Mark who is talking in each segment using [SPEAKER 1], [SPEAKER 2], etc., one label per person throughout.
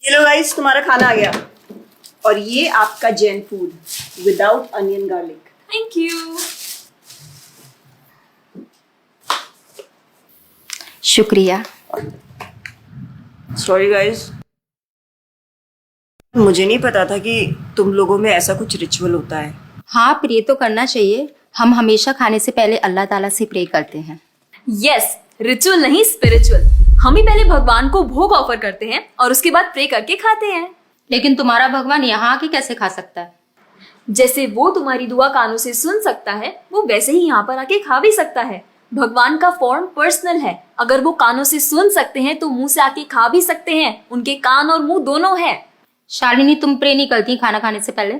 [SPEAKER 1] ये लो गाइस, तुम्हारा खाना आ गया। और ये आपका Jain food without onion garlic.
[SPEAKER 2] Thank you.
[SPEAKER 3] शुक्रिया।
[SPEAKER 1] सॉरी गाइस, मुझे नहीं पता था कि तुम लोगों में ऐसा कुछ रिचुअल होता है।
[SPEAKER 3] हाँ, प्रे तो करना चाहिए। हम हमेशा खाने से पहले अल्लाह ताला से प्रे करते हैं।
[SPEAKER 2] यस, रिचुअल नहीं स्पिरिचुअल। हम ही पहले भगवान को भोग ऑफर करते हैं और उसके बाद प्रे करके खाते हैं।
[SPEAKER 3] लेकिन तुम्हारा भगवान यहाँ आके कैसे खा सकता है?
[SPEAKER 2] जैसे वो तुम्हारी दुआ कानों से सुन सकता है, वो वैसे ही यहाँ पर आके खा भी सकता है। भगवान का फॉर्म पर्सनल है। अगर वो कानों से सुन सकते हैं तो मुंह से आके खा भी सकते हैं। उनके कान और मुंह दोनों है।
[SPEAKER 3] शालिनी, तुम प्रे नहीं करती खाना खाने से पहले?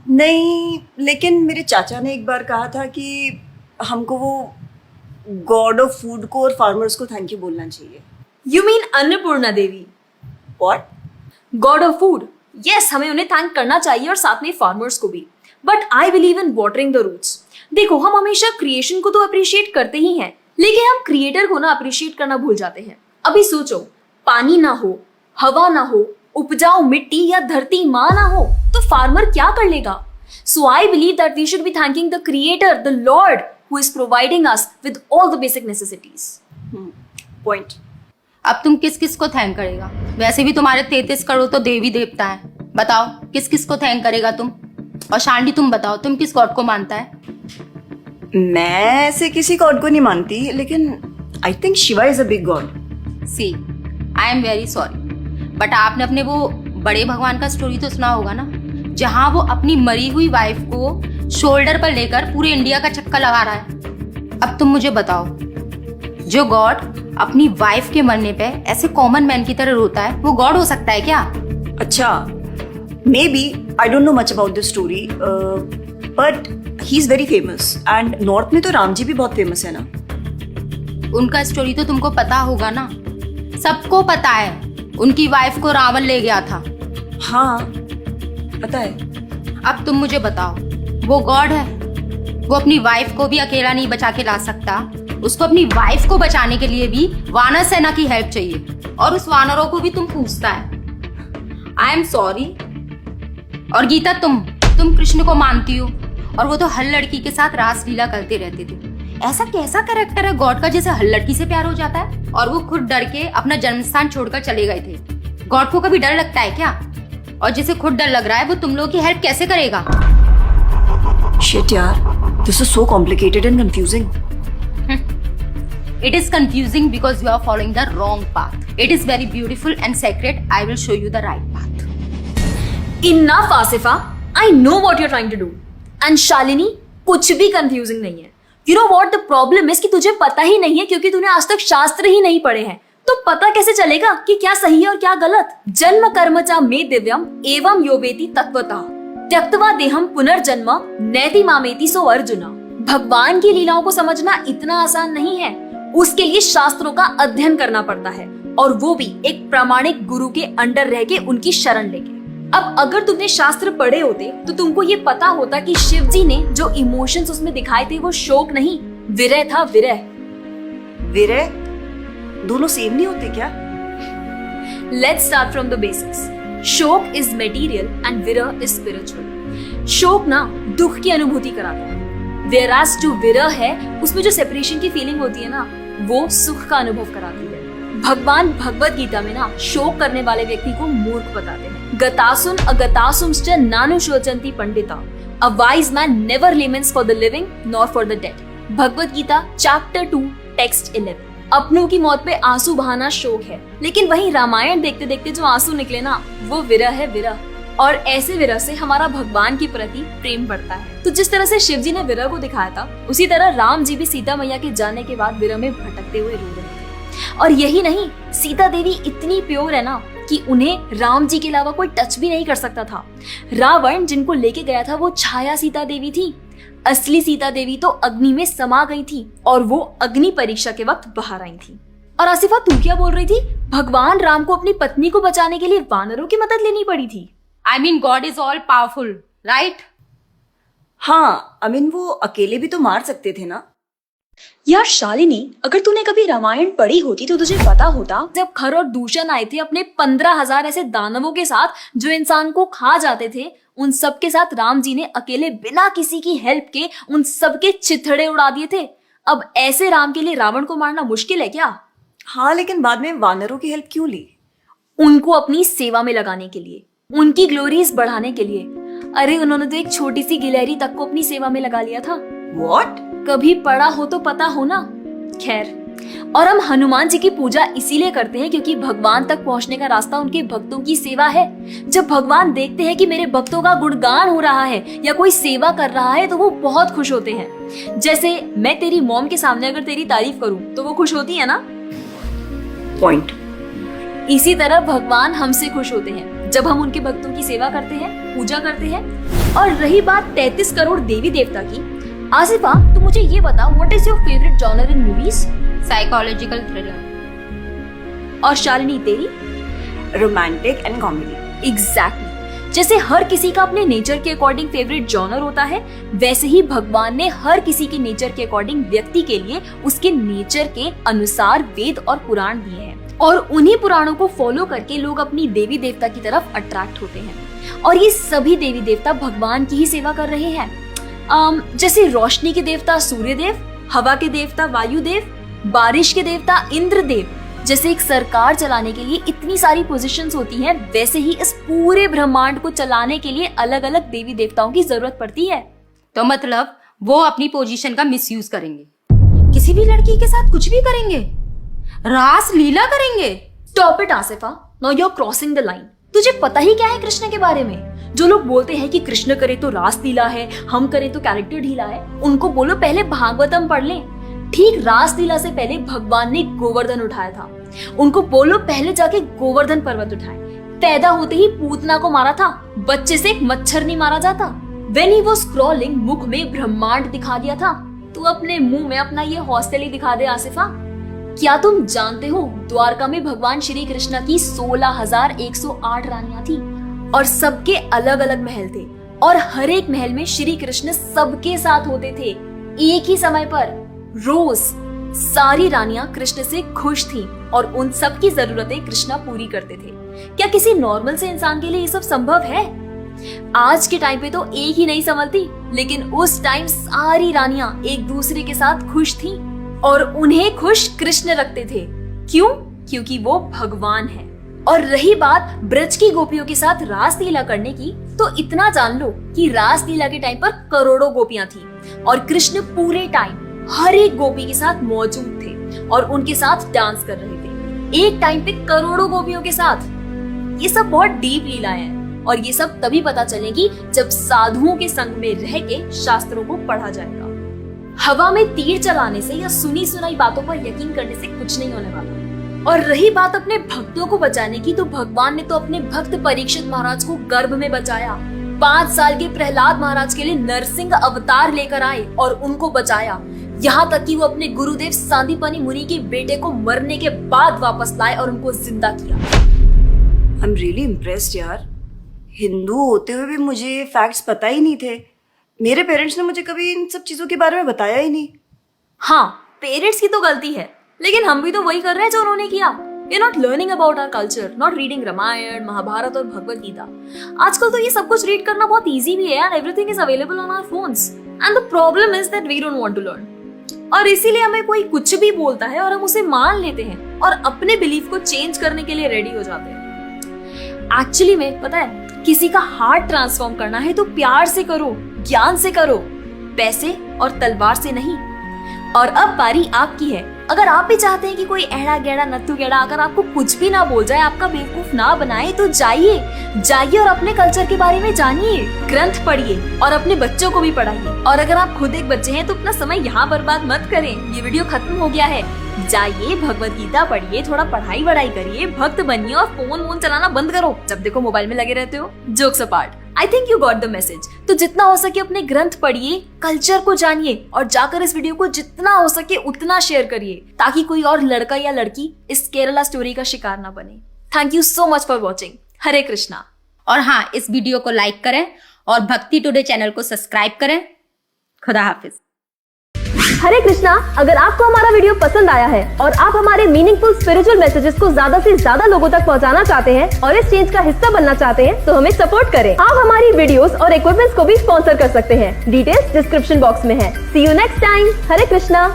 [SPEAKER 1] नहीं, लेकिन मेरे चाचा ने एक बार कहा था कि हमको वो गॉड ऑफ फूड को और फार्मर्स को थैंक यू बोलना चाहिए।
[SPEAKER 2] You mean Annapurna Devi?
[SPEAKER 1] What?
[SPEAKER 2] God of food. Yes, हमें उन्हें थैंक करना चाहिए और साथ में फार्मर्स को भी। But I believe in watering the roots. देखो, हम हमेशा क्रिएशन को तो अप्रिशिएट करते ही हैं, लेकिन हम क्रिएटर को ना अप्रिशिएट करना भूल जाते हैं। अभी सोचो, पानी ना हो, हवा ना हो, उपजाऊ मिट्टी या धरती माँ ना हो, तो फार्मर क्या कर लेगा? So I believe that we should be thanking the creator, the lord who is providing us with all the basic necessities.
[SPEAKER 1] Point.
[SPEAKER 3] अब तुम किस किस को थैंक करेगा? वैसे भी तुम्हारे 33 करोड़ तो देवी देवता है। बताओ, किस किस को थैंक करेगा तुम? और शालिनी, तुम बताओ, तुम किस गॉड को मानता है?
[SPEAKER 1] मैं ऐसे किसी गॉड को नहीं मानती, लेकिन I think Shiva is a big god.
[SPEAKER 3] See, I am very sorry, but आपने अपने वो बड़े भगवान का स्टोरी तो सुना होगा ना, जहाँ वो अपनी मरी हुई वाइफ को शोल्डर पर लेकर पूरे इंडिया का चक्कर लगा रहा है। अब तुम मुझे बताओ, जो गॉड अपनी वाइफ के मरने पे ऐसे कॉमन मैन की तरह रोता है, वो गॉड हो सकता है क्या?
[SPEAKER 1] अच्छा, may be, I don't know much about this story, but he is very famous. And north में तो राम जी भी बहुत फेमस है ना।
[SPEAKER 3] उनका स्टोरी तो तुमको पता होगा ना, सबको पता है। उनकी वाइफ को रावण ले गया था।
[SPEAKER 1] हाँ, पता है।
[SPEAKER 3] अब तुम मुझे बताओ, वो गॉड है? वो अपनी वाइफ को भी अकेला नहीं बचा के ला सकता। उसको अपनी वाइफ को बचाने के लिए भी वानर सेना की हेल्प चाहिए, और उस वानरों को भी तुम पूछता है। I am sorry. और गीता, तुम कृष्ण को मानती हो, और वो तो हर लड़की के साथ रासलीला करते रहते थे। ऐसा कैसा कैरेक्टर है गॉड का जिसे हर लड़की से प्यार हो जाता है? और वो खुद डर के अपना जन्मस्थान छोड़कर चले गए थे। गॉड को कभी डर लगता है क्या? और जिसे खुद डर लग रहा है, वो तुम लोगों की हेल्प कैसे करेगा?
[SPEAKER 1] शिट यार, this is so complicated and confusing.
[SPEAKER 3] It is confusing because you are following the wrong path. It is very beautiful and sacred. I will show you the right path.
[SPEAKER 2] Enough, Asifa. I know what you're trying to do. And Shalini, कुछ भी confusing नहीं है। You know what the problem is कि तुझे पता ही नहीं है, क्योंकि तूने आज तक शास्त्र ही नहीं पढ़े हैं। तो पता कैसे चलेगा कि क्या सही है और क्या गलत? जन्म कर्म च मे दिव्यम एवं योवेति तत्वतः त्यक्त्वा देहम पुनर्जन्म नैति मामेति सो अर्जुना। भगवान की लीलाओं को समझना इतना आसान नहीं है। उसके लिए शास्त्रों का अध्ययन करना पड़ता है, और वो भी एक प्रामाणिक गुरु के अंडर रह के, उनकी शरण लेके। अब अगर तुमने शास्त्र पढ़े होते तो तुमको ये पता होता कि शिव जी ने जो इमोशंस उसमें दिखाए थे वो शोक नहीं, विरह था। विरह
[SPEAKER 1] विरह दोनों सेम नहीं होते क्या?
[SPEAKER 2] Let's start from the basics. शोक इज मेटीरियल एंड विरह इज स्पिरिचुअल। शोक ना दुख की अनुभूति कराता है, whereas जो विरह है उसमें जो सेपरेशन की फीलिंग होती है ना, वो सुख का अनुभव कराती है। भगवान भगवत गीता में ना शोक करने वाले व्यक्ति को मूर्ख बताते हैं। गतासुन अगतासुंश्च नानुशोचन्ति Pandita. A wise man never laments for the living nor for the dead. Bhagavad Gita chapter 2 text 11। अपनों की मौत पे आंसू बहाना शोक है, लेकिन वहीं रामायण देखते देखते जो आंसू निकले ना, वो विरह है, विरह। और ऐसे विरह से हमारा भगवान के प्रति प्रेम बढ़ता है। तो जिस तरह से शिव जी ने विरह को दिखाया था, उसी तरह राम जी भी सीता मैया के जाने के बाद विरह में भटकते हुए रो रहे थे। और यही नहीं, सीता देवी इतनी प्योर है ना कि उन्हें राम जी के अलावा कोई टच भी नहीं कर सकता था। रावण जिनको लेके गया था वो छाया सीता देवी थी। असली सीता देवी तो अग्नि में समा गई थी, और वो अग्नि परीक्षा के वक्त बाहर आई थी। और आसिफा, तू क्या बोल रही थी? भगवान राम को अपनी पत्नी को बचाने के लिए वानरों की मदद लेनी पड़ी थी।
[SPEAKER 3] I mean, God is all powerful, right?
[SPEAKER 1] हाँ, I mean वो अकेले भी तो मार सकते थे ना।
[SPEAKER 2] यार शालिनी, अगर तूने कभी रामायण पढ़ी होती तो तुझे पता होता जब खर और दूषण आए थे अपने 15,000 ऐसे दानवों के साथ जो इंसान को खा जाते थे, उन सब के साथ राम जी ने अकेले बिना किसी की हेल्प के उन सब के चिथड़े उड़ा दिए थे। अब ऐसे राम के लिए रावण को मारना मुश्किल है क्या?
[SPEAKER 1] हाँ, लेकिन बाद में वानरों की हेल्प क्यों ली?
[SPEAKER 2] उनको अपनी सेवा में लगाने के लिए, उनकी ग्लोरीज बढ़ाने के लिए। अरे उन्होंने तो एक छोटी सी गिलहरी तक को अपनी सेवा में लगा लिया था।
[SPEAKER 1] What?
[SPEAKER 2] कभी पढ़ा हो तो पता हो ना। खैर, और हम हनुमान जी की पूजा इसीलिए करते हैं क्योंकि भगवान तक पहुंचने का रास्ता उनके भक्तों की सेवा है। जब भगवान देखते हैं कि मेरे भक्तों का गुणगान हो रहा है या कोई सेवा कर रहा है तो वो बहुत खुश होते हैं। जैसे मैं तेरी मॉम के सामने अगर तेरी तारीफ करूं तो वो खुश होती है ना।
[SPEAKER 1] पॉइंट।
[SPEAKER 2] इसी तरह भगवान हमसे खुश होते हैं जब हम उनके भक्तों की सेवा करते हैं, पूजा करते हैं। और रही बात 33 करोड़ देवी देवता की, आसिफा तू मुझे ये बता, what is your favourite genre in movies?
[SPEAKER 3] Psychological thriller.
[SPEAKER 2] और शालिनी तेरी?
[SPEAKER 1] Romantic and comedy.
[SPEAKER 2] एग्जैक्टली। जैसे हर किसी का अपने नेचर के अकॉर्डिंग फेवरेट जॉनर होता है, वैसे ही भगवान ने हर किसी के नेचर के अकॉर्डिंग व्यक्ति के लिए उसके नेचर के अनुसार वेद और पुराण दिए हैं। और उन्हीं पुराणों को फॉलो करके लोग अपनी देवी देवता की तरफ अट्रैक्ट होते हैं। और ये सभी देवी देवता भगवान की ही सेवा कर रहे हैं। जैसे रोशनी के देवता सूर्यदेव, हवा के देवता वायुदेव, बारिश के देवता इंद्रदेव। जैसे एक सरकार चलाने के लिए इतनी सारी पोजीशंस होती हैं, वैसे ही इस पूरे ब्रह्मांड को चलाने के लिए अलग अलग देवी देवताओं की जरूरत पड़ती है।
[SPEAKER 3] तो मतलब वो अपनी पोजीशन का मिसयूज करेंगे, किसी भी लड़की के साथ कुछ भी करेंगे, रास लीला करेंगे।
[SPEAKER 2] Stop it Asifa, now you are crossing the line. तुझे पता ही क्या है कृष्ण के बारे में? जो लोग बोलते हैं कि कृष्ण करे तो रास लीला है, हम करे तो कैरेक्टर ढीला है, उनको बोलो पहले भागवतम पढ़ लें। ठीक रास लीला से पहले भगवान ने गोवर्धन उठाया था। उनको बोलो पहले जाके गोवर्धन पर्वत उठाए। पैदा होते ही पूतना को मारा था, बच्चे से एक मच्छर नहीं मारा जाता। When he was crawling, मुख में ब्रह्मांड दिखा दिया था। तू अपने मुंह में अपना ये हॉस्टल ही दिखा दे आसिफा। क्या तुम जानते हो द्वारका में भगवान श्री कृष्ण की 16,108 रानियां थी और सबके अलग अलग महल थे और हर एक महल में श्री कृष्ण सबके साथ होते थे एक ही समय पर। रोज सारी रानियां कृष्ण से खुश थीं और उन सब की जरूरतें कृष्णा पूरी करते थे। क्या किसी नॉर्मल से इंसान के लिए ये सब संभव है? आज के टाइम पे तो एक ही नहीं संभलती, लेकिन उस टाइम सारी रानियां एक दूसरे के साथ खुश थीं और उन्हें खुश कृष्ण रखते थे। क्यों? क्योंकि वो भगवान है। और रही बात ब्रज की गोपियों के साथ रास लीला करने की, तो इतना जान लो कि रास लीला के टाइम पर करोड़ों गोपियां थी और कृष्ण पूरे टाइम हर एक गोपी के साथ मौजूद थे और उनके साथ डांस कर रहे थे एक टाइम पे करोड़ों गोपियों के साथ। ये सब बहुत डीप लीलाएं हैं और ये सब तभी पता चलेगी जब साधुओं के संग में रह के शास्त्रों को पढ़ा जाएगा। हवा में तीर चलाने से या सुनी सुनाई बातों पर यकीन करने से कुछ नहीं होने वाला। और रही बात अपने भक्तों को बचाने की, तो भगवान ने तो अपने भक्त परीक्षित महाराज को गर्भ में बचाया। 5 साल के प्रहलाद महाराज के लिए नरसिंह अवतार लेकर आए और उनको बचाया। यहाँ तक कि वो अपने गुरुदेव सांदीपनी मुनि के बेटे को मरने के बाद वापस लाए और उनको जिंदा किया।
[SPEAKER 1] आई एम रियली इम्प्रेस्ड यार। हिंदू होते हुए भी मुझे ये फैक्ट्स पता ही नहीं थे। मेरे पेरेंट्स ने मुझे कभी इन सब चीजों के बारे में बताया ही नहीं।
[SPEAKER 2] हाँ, पेरेंट्स की तो गलती है, लेकिन हम भी तो वही कर रहे हैं जो उन्होंने किया। We are not learning about our culture, not reading Ramayan, Mahabharat और भगवत गीता। आजकल तो ये सब कुछ रीड करना बहुत इजी भी है and everything is available on our phones. And the problem is that we don't want to learn. और इसीलिए हमें कोई कुछ भी बोलता है और हम उसे मान लेते हैं और अपने बिलीफ को चेंज करने के लिए रेडी हो जाते हैं। एक्चुअली में पता है, किसी का हार्ट ट्रांसफॉर्म करना है तो प्यार से करो, ज्ञान से करो, पैसे और तलवार से नहीं। और अब बारी आपकी है। अगर आप भी चाहते हैं कि कोई एड़ा गेड़ा नत्थु गेड़ा अगर आपको कुछ भी ना बोल जाए, आपका बेवकूफ ना बनाए, तो जाइए और अपने कल्चर के बारे में जानिए, ग्रंथ पढ़िए और अपने बच्चों को भी पढ़ाइए। और अगर आप खुद एक बच्चे हैं तो अपना समय यहाँ बर्बाद मत करें। ये वीडियो खत्म हो गया है, जाइए भगवत गीता पढ़िए, थोड़ा पढ़ाई वढ़ाई करिए, भक्त बनिए और फोन चलाना बंद करो। जब देखो मोबाइल में लगे रहते हो। Jokes apart, I think you got the message. तो जितना हो सके अपने ग्रंथ पढ़िए, कल्चर को जानिए और जाकर इस वीडियो को जितना हो सके उतना शेयर करिए ताकि कोई और लड़का या लड़की इस केरला स्टोरी का शिकार ना बने। Thank you so much for watching. Hare Krishna.
[SPEAKER 3] और हाँ, इस वीडियो को लाइक करें और भक्ति टुडे चैनल को सब्सक्राइब करें। खुदा हाफिज।
[SPEAKER 4] हरे कृष्णा, अगर आपको हमारा वीडियो पसंद आया है और आप हमारे मीनिंगफुल स्पिरिचुअल मैसेजेस को ज्यादा से ज्यादा लोगों तक पहुंचाना चाहते हैं और इस चेंज का हिस्सा बनना चाहते हैं तो हमें सपोर्ट करें। आप हमारी वीडियोस और इक्विपमेंट्स को भी स्पॉन्सर कर सकते हैं। डिटेल्स डिस्क्रिप्शन बॉक्स में है। See you next time. Hare Krishna.